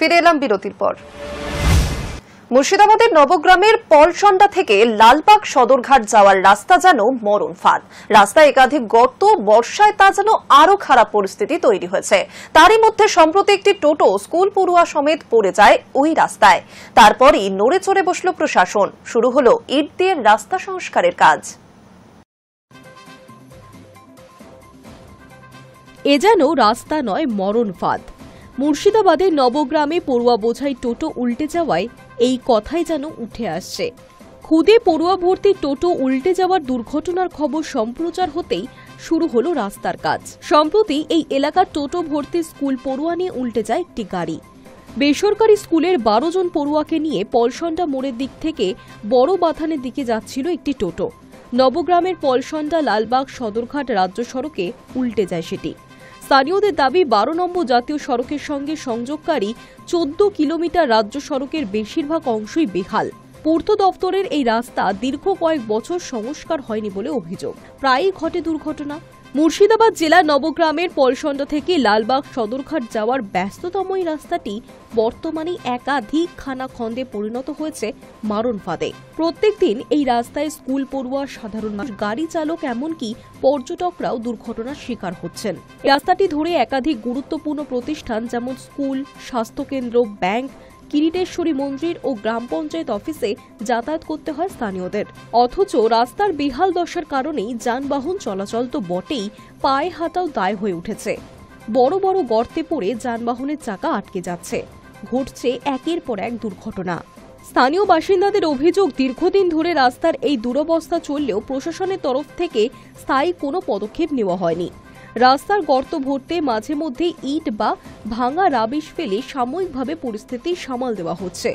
ফিরে এলাম বিরতির পর। মুর্শিদাবাদের নবগ্রামের পলসন্ডা থেকে লালবাগ সদরঘাট যাওয়ার রাস্তা যেন মরণ ফাঁদ। রাস্তায় একাধিক গর্ত, বর্ষায় তা যেন আরো খারাপ পরিস্থিতি তৈরি হয়েছে। তারই মধ্যে সম্প্রতি একটি টোটো স্কুল পড়ুয়া সমেত পড়ে যায় ওই রাস্তায়। তারপরই নড়ে চড়ে বসল প্রশাসন। শুরু হলো ইট দিয়ে রাস্তা সংস্কারের কাজ। এ যেন রাস্তা নয়, মরণ ফাঁদ। মুর্শিদাবাদের নবগ্রামে পড়ুয়া বোঝাই টোটো উল্টে যাওয়ায় এই কথাই যেন উঠে আসছে। খুদে পড়ুয়া ভর্তি টোটো উল্টে যাওয়ার দুর্ঘটনার খবর সম্প্রচার হতেই শুরু হলো রাস্তার কাজ। সম্প্রতি এই এলাকার টোটো ভর্তি স্কুল পড়ুয়া নিয়ে উল্টে যায় একটি গাড়ি। বেসরকারি স্কুলের 12 জন পড়ুয়াকে নিয়ে পলসন্ডা মোড়ের দিক থেকে বড় বাথানের দিকে যাচ্ছিল একটি টোটো। নবগ্রামের পলসন্ডা লালবাগ সদরঘাট রাজ্য সড়কে উল্টে যায় সেটি। স্থানীয়দের দাবি, 12 নম্বর জাতীয় সড়কের সঙ্গে সংযোগকারী 14 কিলোমিটার রাজ্য সড়কের বেশিরভাগ অংশই বেহাল। পূর্ত দপ্তরের এই রাস্তা দীর্ঘ কয়েক বছর সংস্কার হয়নি বলে অভিযোগ। প্রায়ই ঘটে দুর্ঘটনা। মুর্শিদাবাদ জেলার নবগ্রামের পলসন্ডা থেকে লালবাগ সদরঘাট যাওয়ার ব্যস্ততম এই রাস্তাটি বর্তমানে একাধিক খানাখন্দে পরিণত হয়েছে মারণ ফাঁদে। প্রত্যেক দিন এই রাস্তায় স্কুল পড়ুয়া, সাধারণ মানুষ, গাড়ি চালক, এমনকি পর্যটকরাও দুর্ঘটনার শিকার হচ্ছেন। রাস্তাটি ধরে একাধিক গুরুত্বপূর্ণ প্রতিষ্ঠান যেমন স্কুল, স্বাস্থ্যকেন্দ্র, ব্যাংক, কিরিটেশ্বরী মন্দির ও গ্রাম পঞ্চায়েত অফিসে যাতায়াত করতে হয় স্থানীয়দের। অথচ রাস্তার বেহাল দশার কারণেই যানবাহন চলাচল তো বটেই, পায়ে হাঁটাও দায় হয়ে উঠেছে। বড় বড় গর্তে পড়ে যানবাহনের চাকা আটকে যাচ্ছে। ঘটছে একের পর এক দুর্ঘটনা। স্থানীয় বাসিন্দাদের অভিযোগ, দীর্ঘদিন ধরে রাস্তার এই দুরবস্থা চললেও প্রশাসনের তরফ থেকে স্থায়ী কোনো পদক্ষেপ নেওয়া হয়নি। রাস্তার গর্ত ভরতে মাঝে মধ্যে ইট বা ভাঙা রাবিশ ফেলে সাময়িকভাবে পরিস্থিতি সামাল দেওয়া হচ্ছে,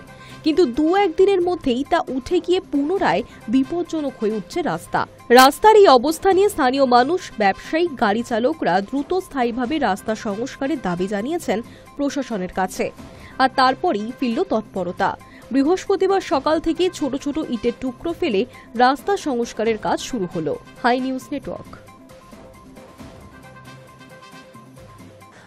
কিন্তু 2-1 দিনের মধ্যেই তা উঠে গিয়ে পুনরায় বিপজ্জনক হয়ে উঠছে রাস্তা। রাস্তার এই অবস্থা নিয়ে স্থানীয় মানুষ, ব্যবসায়ী, গাড়ি চালকরা দ্রুত স্থায়ীভাবে রাস্তা সংস্কারের দাবি জানিয়েছেন প্রশাসনের কাছে। আর তারপরই ফিরল তৎপরতা। বৃহস্পতিবার সকাল থেকে ছোট ছোট ইটের টুকরো ফেলে রাস্তা সংস্কারের কাজ শুরু হলো। High News network.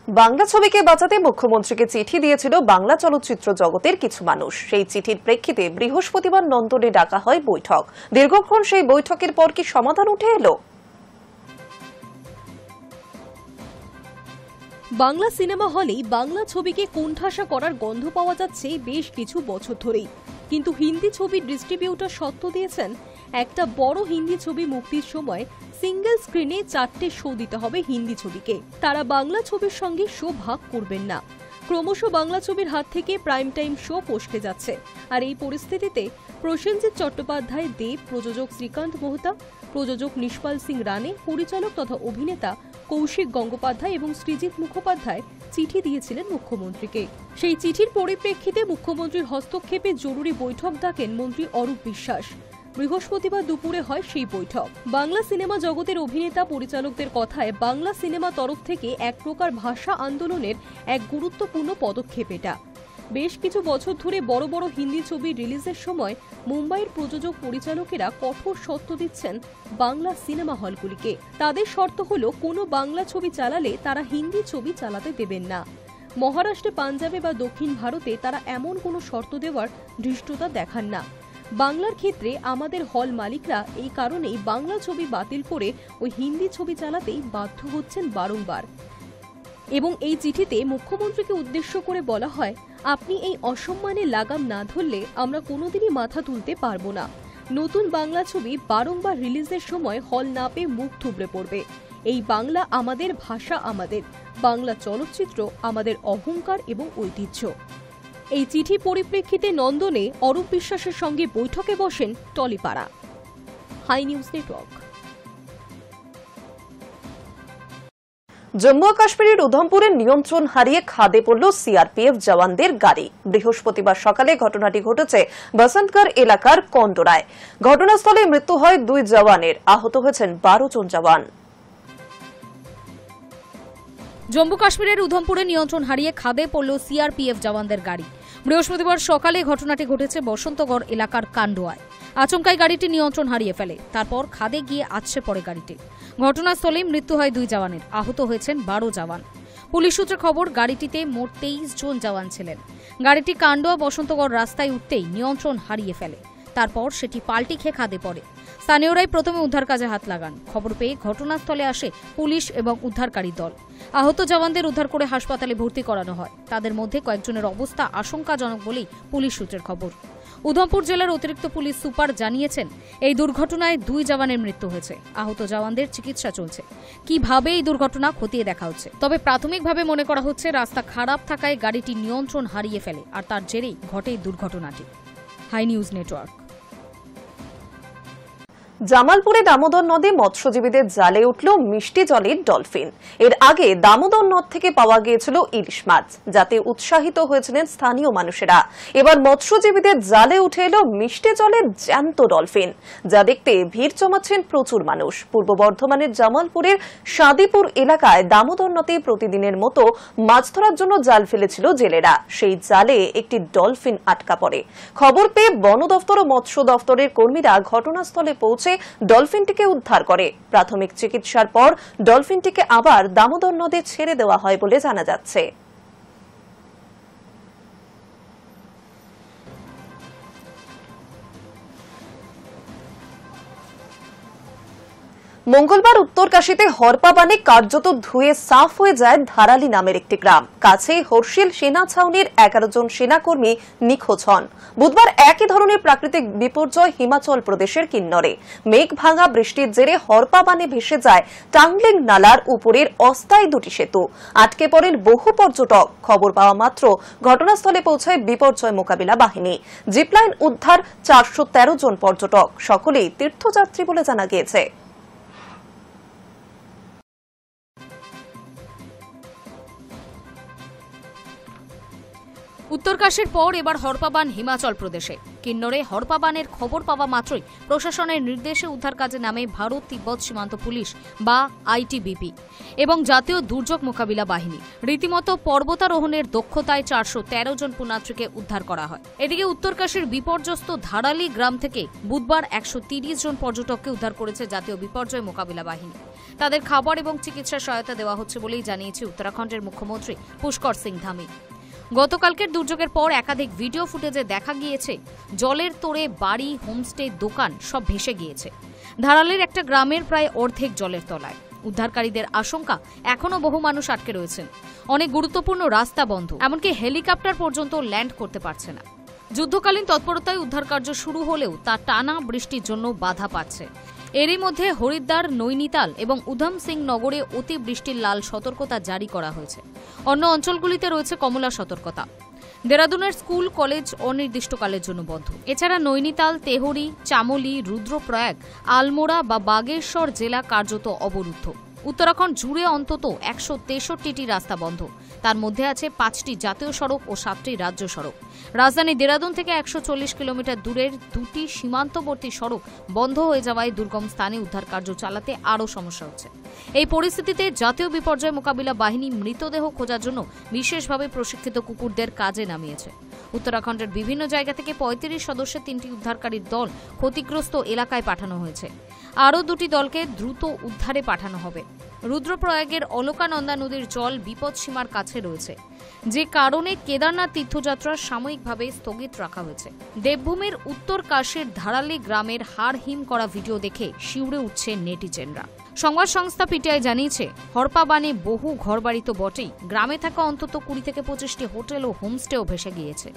বাংলা ছবিকে বাঁচাতে মুখ্যমন্ত্রীকে চিঠি দিয়েছিল বাংলা চলচ্চিত্র জগতের কিছু মানুষ। সেই চিঠির প্রেক্ষিতে বৃহস্পতিবার নন্দনে ডাকা হয় বৈঠক। দীর্ঘক্ষণ সেই বৈঠকের পর কি সমাধান উঠে এলো? বাংলা সিনেমা হলেই বাংলা ছবিকে কোণঠাসা করার গন্ধ পাওয়া যাচ্ছে বেশ কিছু বছর ধরেই। কিন্তু হিন্দি ছবির ডিস্ট্রিবিউটর সত্য দিয়েছেন, একটা বড় হিন্দি ছবি মুক্তির সময় সিঙ্গেল স্ক্রিনে 4টে শো দিতে হবে হিন্দি ছবিকে। তারা বাংলা ছবির সঙ্গে শো ভাগ করবেন না। ক্রমশ বাংলা ছবির হাত থেকে প্রাইম টাইম শো ফসকে যাচ্ছে। আর এই পরিস্থিতিতে প্রসেনজিৎ চট্টোপাধ্যায়, দেব, প্রযোজক শ্রীকান্ত মোহতা, প্রযোজক নিষ্পাল সিং রানে, পরিচালক তথা অভিনেতা কৌশিক গঙ্গোপাধ্যায় এবং সৃজিত মুখোপাধ্যায় চিঠি দিয়েছিলেন মুখ্যমন্ত্রীকে। সেই চিঠির পরিপ্রেক্ষিতে মুখ্যমন্ত্রীর হস্তক্ষেপে জরুরি বৈঠক ডাকেন মন্ত্রী অরূপ বিশ্বাস। বৃহস্পতিবার দুপুরে হয় সেই বৈঠক। বাংলা সিনেমা জগতের অভিনেতা, পরিচালকদের কথায় বাংলা সিনেমা তরফ থেকে এক প্রকার ভাষা আন্দোলনের এক গুরুত্বপূর্ণ পদক্ষেপ এটা। বেশ কিছু বছর ধরে বড় বড় হিন্দি ছবি রিলিজের সময় মুম্বাইয়ের প্রযোজক, পরিচালকেরা কঠোর শর্ত দিচ্ছেন বাংলা সিনেমা হলগুলিকে। তাদের শর্ত হলো, কোনো বাংলা ছবি চালালে তারা হিন্দি ছবি চালাতে দেবেন না। মহারাষ্ট্রে, পাঞ্জাবে বা দক্ষিণ ভারতে তারা এমন কোনো শর্ত দেওয়ার ধৃষ্টতা দেখান না। বাংলার ক্ষেত্রে আমাদের হল মালিকরা এই কারণেই বাংলা ছবি বাতিল করে ওই হিন্দি ছবি চালাতেই বাধ্য হচ্ছেন বারংবার। এবং এই চিঠিতে মুখ্যমন্ত্রীকে উদ্দেশ্য করে বলা হয়, আপনি এই অসম্মানের লাগাম না ধরলে আমরা কোনোদিনই মাথা তুলতে পারবো না। নতুন বাংলা ছবি বারংবার রিলিজের সময় হল না পেয়ে মুখ থুবড়ে পড়বে। এই বাংলা আমাদের, ভাষা আমাদের, বাংলা চলচ্চিত্র আমাদের অহংকার এবং ঐতিহ্য। এই চিঠি পরিপ্রেক্ষিতে নন্দনে অরূপ বিশ্বাসের সঙ্গে বৈঠকে বসেন Tollypara. High News Network. Jammu ও কাশ্মীরের উধমপুরের নিয়ন্ত্রণ হারিয়ে খাদে পড়ল সিআরপিএফ জওয়ানদের গাড়ি। বৃহস্পতিবার সকালে ঘটনাটি ঘটেছে বসন্তগড় এলাকার কন্ডোরায়। ঘটনাস্থলে মৃত্যু হয় 2 জওয়ানের, আহত হয়েছেন 12 জন জওয়ান। জম্মু কাশ্মীরের উধমপুরে নিয়ন্ত্রণ হারিয়ে খাদে পড়ল সিআরপিএফ জওয়ানদের গাড়ি। বৃহস্পতিবার সকালে ঘটনাটি ঘটেছে বসন্তগড় এলাকার কান্ডোয়ায়। আচমকাই গাড়িটি নিয়ন্ত্রণ হারিয়ে ফেলে। তারপর খাদে গিয়ে আছড়ে পড়ে গাড়িটি। ঘটনাস্থলেই মৃত্যু হয় 2 জওয়ানের, আহত হয়েছেন 12 জওয়ান। পুলিশ সূত্রে খবর, গাড়িটিতে মোট 23 জন জওয়ান ছিলেন। গাড়িটি কান্ডোয়া বসন্তগড় রাস্তায় উঠতেই নিয়ন্ত্রণ হারিয়ে ফেলে। তারপর সেটি পাল্টি খেয়ে খাদে পড়ে। স্থানীয়রাই প্রথমে উদ্ধার কাজে হাত লাগান। খবর পেয়ে ঘটনাস্থলে আসে পুলিশ এবং উদ্ধারকারী দল। আহত জওয়ানদের উদ্ধার করে হাসপাতালে ভর্তি করানো হয়। তাদের মধ্যে কয়েকজনের অবস্থা আশঙ্কাজনক বলেই পুলিশ সূত্রের খবর। উধমপুর জেলার অতিরিক্ত পুলিশ সুপার জানিয়েছেন, এই দুর্ঘটনায় 2 জওয়ানের মৃত্যু হয়েছে। আহত জওয়ানদের চিকিৎসা চলছে। কিভাবে এই দুর্ঘটনা খতিয়ে দেখা হচ্ছে। তবে প্রাথমিকভাবে মনে করা হচ্ছে রাস্তা খারাপ থাকায় গাড়িটি নিয়ন্ত্রণ হারিয়ে ফেলে, আর তার জেরেই ঘটে দুর্ঘটনাটি। High News Network. জামালপুরে দামোদর নদে মৎস্যজীবীদের জালে উঠল মিষ্টি জলের ডলফিন। এর আগে দামোদর নদ থেকে পাওয়া গিয়েছিল ইলিশ মাছ, যাতে উৎসাহিত হয়েছিলেন স্থানীয় মানুষেরা। এবার মৎস্যজীবীদের জালে উঠে এলো মিষ্টি জলের জ্যান্ত ডলফিন, যা দেখতে ভিড় জমাচ্ছেন প্রচুর মানুষ। পূর্ব বর্ধমানের জামালপুরের সাদিপুর এলাকায় দামোদর নদে প্রতিদিনের মতো মাছ ধরার জন্য জাল ফেলেছিল জেলেরা। সেই জালে একটি ডলফিন আটকা পড়ে। খবর পেয়ে বন দফতর ও মৎস্য দফতরের কর্মীরা ঘটনাস্থলে পৌঁছে ডলফিনটিকে উদ্ধার করে। প্রাথমিক চিকিৎসার পর ডলফিনটিকে আবার দামোদর নদে ছেড়ে দেওয়া হয় বলে জানা যাচ্ছে। মঙ্গলবার উত্তরকাশীতে হরপাবানে কার্যত ধুয়ে সাফ হয়ে যায় ধারালি নামের একটি গ্রাম। কাছেই হর্ষিল সেনা ছাউনির 11 জন সেনাকর্মী নিখোঁজ হন। বুধবার একই ধরনের প্রাকৃতিক বিপর্যয় হিমাচল প্রদেশের কিন্নরে। মেঘ ভাঙা বৃষ্টির জেরে হরপাবানে ভেসে যায় টাংলিং নালার উপরের অস্থায়ী 2টি সেতু। আটকে পড়েন বহু পর্যটক। খবর পাওয়া মাত্র ঘটনাস্থলে পৌঁছায় বিপর্যয় মোকাবিলা বাহিনী। জিপলাইন উদ্ধার 413 জন পর্যটক, সকলেই তীর্থযাত্রী বলে জানা গিয়েছে। উত্তরকাশীর পর এবার হরপাবান হিমাচল প্রদেশে। কিন্নরে হরপাবানের খবর পাওয়া মাত্রই প্রশাসনের নির্দেশে উদ্ধার কাজে নামে ভারত তিব্বত সীমান্ত পুলিশ বা আইটিবিপি এবং জাতীয় দুর্যোগ মোকাবিলা বাহিনী। রীতিমতো পর্বতারোহণের দক্ষতায় 413 জন পুণ্যার্থীকে উদ্ধার করা হয়। এদিকে উত্তরকাশীর বিপর্যস্ত ধারালি গ্রাম থেকে বুধবার 130 জন পর্যটককে উদ্ধার করেছে জাতীয় বিপর্যয় মোকাবিলা বাহিনী। তাদের খাবার এবং চিকিৎসা সহায়তা দেওয়া হচ্ছে বলেই জানিয়েছে উত্তরাখণ্ডের মুখ্যমন্ত্রী পুষ্কর সিং ধামি। গতকালকের দুর্যোগের পর একাধিক ভিডিও ফুটেজে দেখা গিয়েছে জলের তোড়ে বাড়ি, হোমস্টে, দোকান সব ভেসে গিয়েছে। ধারালের একটা গ্রামের প্রায় অর্ধেক জলের তলায়। উদ্ধারকারীদের আশঙ্কা, এখনো বহু মানুষ আটকে রয়েছেন। অনেক গুরুত্বপূর্ণ রাস্তা বন্ধ, এমনকি হেলিকপ্টার পর্যন্ত ল্যান্ড করতে পারছে না। যুদ্ধকালীন তৎপরতায় উদ্ধার কার্য শুরু হলেও তা টানা বৃষ্টির জন্য বাধা পাচ্ছে। এরই মধ্যে হরিদ্বার, নৈনিতাল এবং উধম সিং নগরে অতি বৃষ্টির লাল সতর্কতা জারি করা হয়েছে। অন্য অঞ্চলগুলিতে রয়েছে কমলা সতর্কতা। দেরাদুনের স্কুল, কলেজ অনির্দিষ্টকালের জন্য বন্ধ। এছাড়া নৈনিতাল, তেহরি, চামোলি, রুদ্রপ্রয়াগ, আলমোড়া বা বাগেশ্বর জেলা কার্যত অবরুদ্ধ। উত্তরাখণ্ড জুড়ে অন্তত 163টি রাস্তা বন্ধ। তার মধ্যে আছে 5টি জাতীয় সড়ক ও 7টি রাজ্য সড়ক। রাজধানী দেরাদুন থেকে 140 কিলোমিটার দূরের 2টি সীমান্তবর্তী সড়ক বন্ধ হয়ে যাওয়ায় দুর্গম স্থানে উদ্ধার কার্য চালাতে আরও সমস্যা হচ্ছে। এই পরিস্থিতিতে জাতীয় বিপর্যয় মোকাবিলা বাহিনী মৃতদেহ খোঁজার জন্য বিশেষভাবে প্রশিক্ষিত কুকুরদের কাজে নামিয়েছে। উত্তরাখণ্ডের বিভিন্ন জায়গা থেকে 35 সদস্যের 3টি উদ্ধারকারীর দল ক্ষতিগ্রস্ত এলাকায় পাঠানো হয়েছে। আরও 2টি দলকে দ্রুত উদ্ধারে পাঠানো হবে। রুদ্রপ্রয়াগের অলকানন্দা নদীর জল বিপদসীমার কাছে রয়েছে, যে কারণে কেদারনাথ তীর্থযাত্রা সাময়িকভাবে স্থগিত রাখা হয়েছে। দেবভূমির উত্তর কাশীর ধারালি গ্রামের হাড় হিম করা ভিডিও দেখে শিউরে উঠছে নেটিজেনরা। সংবাদ সংস্থা পিটিআই জানিয়েছে, হরপাবানে বহু ঘরবাড়ি তো বটেই, গ্রামে থাকা অন্তত 20 থেকে 25টি হোটেল ও হোমস্টেও ভেসে গিয়েছে।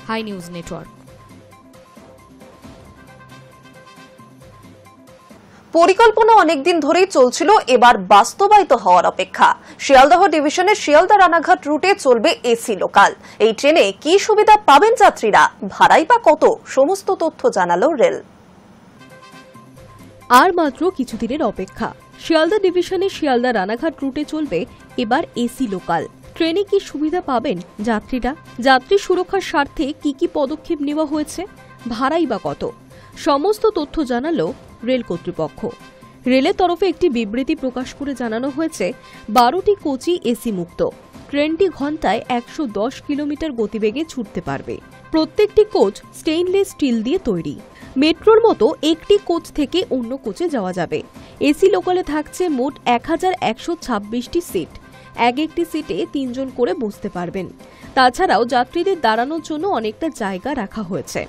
High News Network. পরিকল্পনা অনেকদিন ধরেই চলছিল, এবার বাস্তবায়িত হওয়ার অপেক্ষা। শিয়ালদহ ডিভিশনের শিয়ালদা রানাঘাট রুটে চলবে এসি লোকাল। এই ট্রেনে কি সুবিধা পাবেন যাত্রীরা, ভাড়াই বা কত, সমস্ত তথ্য জানালো রেল। আর মাত্র কিছুদিনের অপেক্ষা। শিয়ালদা ডিভিশনের শিয়ালদা রানাঘাট রুটে চলবে এবার এসি লোকাল। ট্রেনে কি সুবিধা পাবেন যাত্রীরা, যাত্রী সুরক্ষার স্বার্থে কি কি পদক্ষেপ নেওয়া হয়েছে, ভাড়াই বা কত, সমস্ত তথ্য জানালো রেল কর্তৃপক্ষ। রেলের তরফে একটি বিবৃতি প্রকাশ করে জানানো হয়েছে, 12টি কোচই এসি মুক্ত। ট্রেনটি ঘন্টায় 110 কিলোমিটার গতিবেগে ছুটতে পারবে। প্রত্যেকটি কোচ স্টেইনলেস স্টিল দিয়ে তৈরি। মেট্রোর মতো একটি কোচ থেকে অন্য কোচে যাওয়া যাবে। এসি লোকালে থাকছে মোট 1126টি সিট। এক একটি সিটে 3 জন করে বসতে পারবেন। তাছাড়াও যাত্রীদের দাঁড়ানোর জন্য অনেকটা জায়গা রাখা হয়েছে।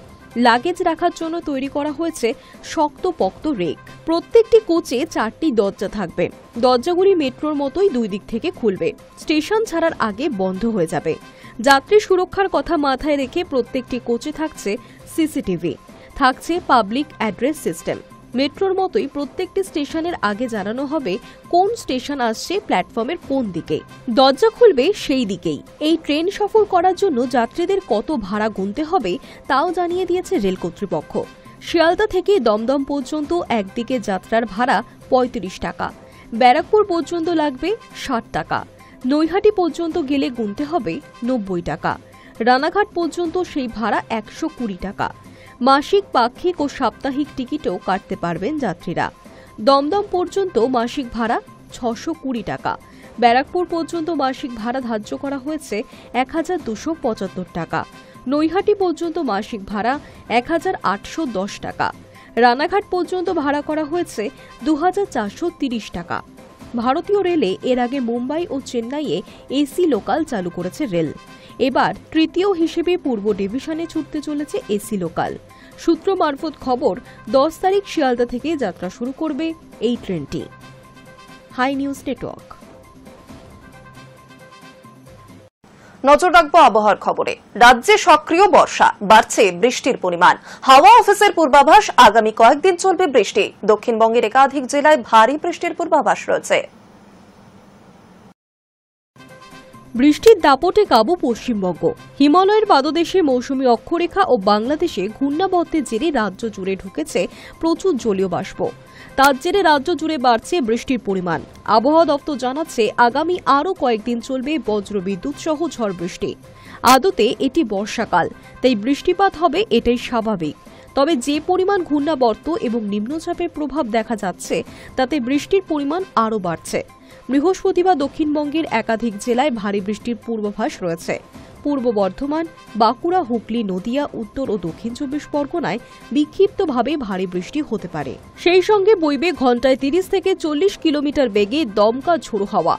লাগেজ রাখার জন্য তৈরি করা হয়েছে শক্তপোক্ত রেক। প্রত্যেকটি কোচে 4টি দরজা থাকবে। দরজাগুলি মেট্রোর মতোই 2 দিক থেকে খুলবে। স্টেশন ছাড়ার আগে বন্ধ হয়ে যাবে। যাত্রী সুরক্ষার কথা মাথায় রেখে প্রত্যেকটি কোচে থাকছে সিসিটিভি, থাকছে পাবলিক অ্যাড্রেস সিস্টেম। মেট্রোর মতোই প্রত্যেকটি স্টেশনের আগে জানানো হবে কোন স্টেশন আসছে প্ল্যাটফর্মের কোন দিকে। দরজা খুলবে সেই দিকেই। এই ট্রেন সফর করার জন্য যাত্রীদের কত ভাড়া গুনতে হবে তাও জানিয়ে দিয়েছে রেল কর্তৃপক্ষ। শিয়ালদা থেকে দমদম পর্যন্ত একদিকে যাত্রার ভাড়া 35 টাকা, ব্যারাকপুর পর্যন্ত লাগবে 60 টাকা, নৈহাটি পর্যন্ত গেলে গুনতে হবে 90 টাকা, রানাঘাট পর্যন্ত সেই ভাড়া 120 টাকা। মাসিক, পাক্ষিক ও সাপ্তাহিক টিকিটও কাটতে পারবেন যাত্রীরা। দমদম পর্যন্ত মাসিক ভাড়া 620 টাকা, ব্যারাকপুর পর্যন্ত মাসিক ভাড়া ধার্য করা হয়েছে 1275 টাকা, নৈহাটি পর্যন্ত মাসিক ভাড়া 1810 টাকা, রানাঘাট পর্যন্ত ভাড়া করা হয়েছে 2430 টাকা। ভারতীয় রেলে এর আগে মুম্বাই ও চেন্নাইয়ে এসি লোকাল চালু করেছে রেল। এবার তৃতীয় হিসেবে পূর্ব ডিভিশনে ছুটতে চলেছে এসি লোকাল। সূত্র মারফত খবর, 10 তারিখ শিয়ালদা থেকে যাত্রা শুরু করবে এই ট্রেনটি। High News Network. নজর রাখবো আবহাওয়ার খবরে। রাজ্যে সক্রিয় বর্ষা, বাড়ছে বৃষ্টির পরিমাণ। হাওয়া অফিসের পূর্বাভাস, আগামী কয়েকদিন চলবে বৃষ্টি। দক্ষিণবঙ্গের একাধিক জেলায় ভারী বৃষ্টির পূর্বাভাস রয়েছে। বৃষ্টির দাপটে কাবু পশ্চিমবঙ্গ। হিমালয়ের পাদদেশে মৌসুমী অক্ষরেখা ও বাংলাদেশে ঘূর্ণাবর্তের জেরে রাজ্য জুড়ে ঢুকেছে প্রচুর জলীয় বাষ্প। তার জেরে রাজ্য জুড়ে বাড়ছে বৃষ্টির পরিমাণ। আবহাওয়া দপ্তর জানাচ্ছে, আগামী আরও কয়েকদিন চলবে বজ্রবিদ্যুৎ সহ ঝড় বৃষ্টি। আদতে এটি বর্ষাকাল, তাই বৃষ্টিপাত হবে এটাই স্বাভাবিক। তবে যে পরিমাণ ঘূর্ণাবর্ত এবং নিম্নচাপের প্রভাব দেখা যাচ্ছে, তাতে বৃষ্টির পরিমাণ আরও বাড়ছে। বৃহস্পতিবার দক্ষিণবঙ্গের একাধিক জেলায় ভারী বৃষ্টির পূর্বাভাস রয়েছে। পূর্ব বর্ধমান, বাঁকুড়া, হুগলি, নদিয়া, উত্তর ও দক্ষিণ 24 পরগনায় বিক্ষিপ্তভাবে ভারী বৃষ্টি হতে পারে। সেই সঙ্গে বইবে ঘণ্টায় 30 থেকে 40 কিলোমিটার বেগে দমকা ঝোড়ো হাওয়া।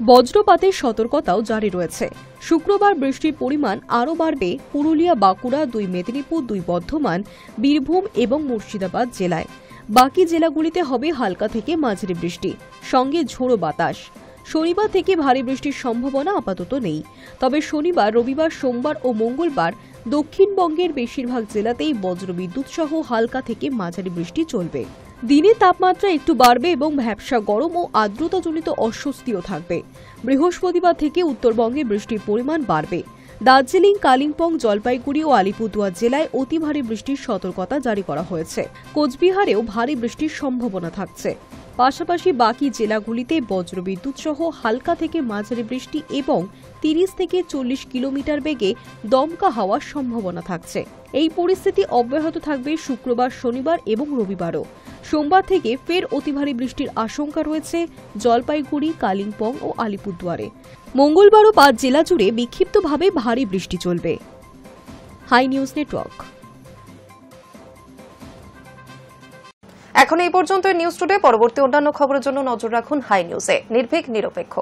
বজ্রপাতের সতর্কতাও জারি রয়েছে। শুক্রবার বৃষ্টির পরিমাণ আরও বাড়বে পুরুলিয়া, বাঁকুড়া, 2 মেদিনীপুর, 2 বর্ধমান, বীরভূম এবং মুর্শিদাবাদ জেলায়। বাকি জেলাগুলিতে হবে হালকা থেকে মাঝারি বৃষ্টি, সঙ্গে ঝোড়ো বাতাস। শনিবার থেকে ভারী বৃষ্টির সম্ভাবনা আপাতত নেই। তবে শনিবার, রবিবার, সোমবার ও মঙ্গলবার দক্ষিণবঙ্গের বেশিরভাগ জেলাতেই বজ্রবিদ্যুৎ সহ হালকা থেকে মাঝারি বৃষ্টি চলবে। দিনে তাপমাত্রা একটু বাড়বে এবং ভ্যাপসা গরম ও আর্দ্রতাজনিত অস্বস্তিও থাকবে। বৃহস্পতিবার থেকে উত্তরবঙ্গে বৃষ্টির পরিমাণ বাড়বে। দার্জিলিং, কালিম্পং, জলপাইগুড়ি ও আলিপুরদুয়ার জেলায় অতি ভারী বৃষ্টির সতর্কতা জারি করা হয়েছে। কোচবিহারেও ভারী বৃষ্টির সম্ভাবনা থাকছে। পাশাপাশি বাকি জেলাগুলিতে বজ্রবিদ্যুৎ সহ হালকা থেকে মাঝারি বৃষ্টি এবং 30 থেকে 40 কিলোমিটার বেগে দমকা হাওয়ার সম্ভাবনা থাকছে। এই পরিস্থিতি অব্যাহত থাকবে শুক্রবার, শনিবার এবং রবিবারও। সোমবার থেকে ফের অতি ভারী বৃষ্টির আশঙ্কা রয়েছে জলপাইগুড়ি, কালিম্পং ও আলিপুরদুয়ারে। মঙ্গলবারও 5 জেলা জুড়ে বিক্ষিপ্তভাবে ভারী বৃষ্টি চলবে। High News Network. এখন এই পর্যন্ত নিউজ টুডে। পরবর্তী অন্যান্য খবরের জন্য নজর রাখুন হাই নিউজে। নির্ভীক, নিরপেক্ষ।